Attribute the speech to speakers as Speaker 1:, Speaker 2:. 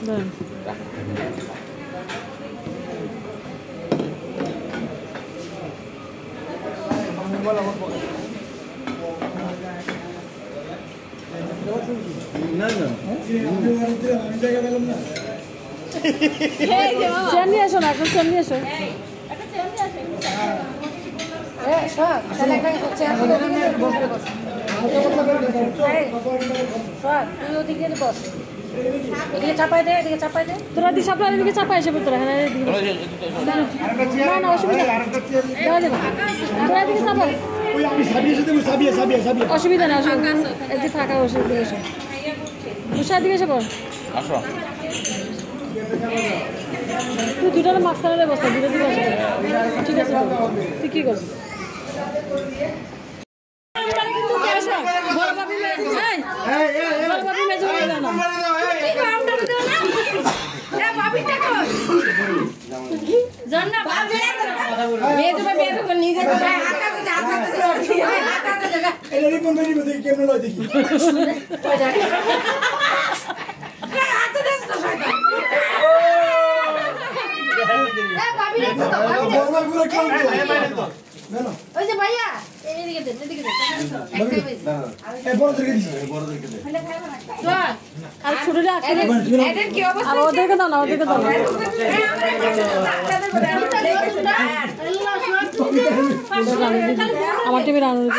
Speaker 1: Chair আসো না, chair নিয়ে আসো। তোরা দিকে চাপাই, এদিকে চাপাই এসে তোরা হ্যাঁ না অসুবিধা, তোরা দিকে চাপাই, অসুবিধা না, এদিকে থাকা অসুবিধা এসে উষার দিকে এসে পড়। তুই দুটার মাঝখানে বসা, দুটো দিকে আসে। ঠিক আছে, তুই কি করছিস? ওদেরকে দাও না, ওদেরকে দাও না। আমার টিভি রান্না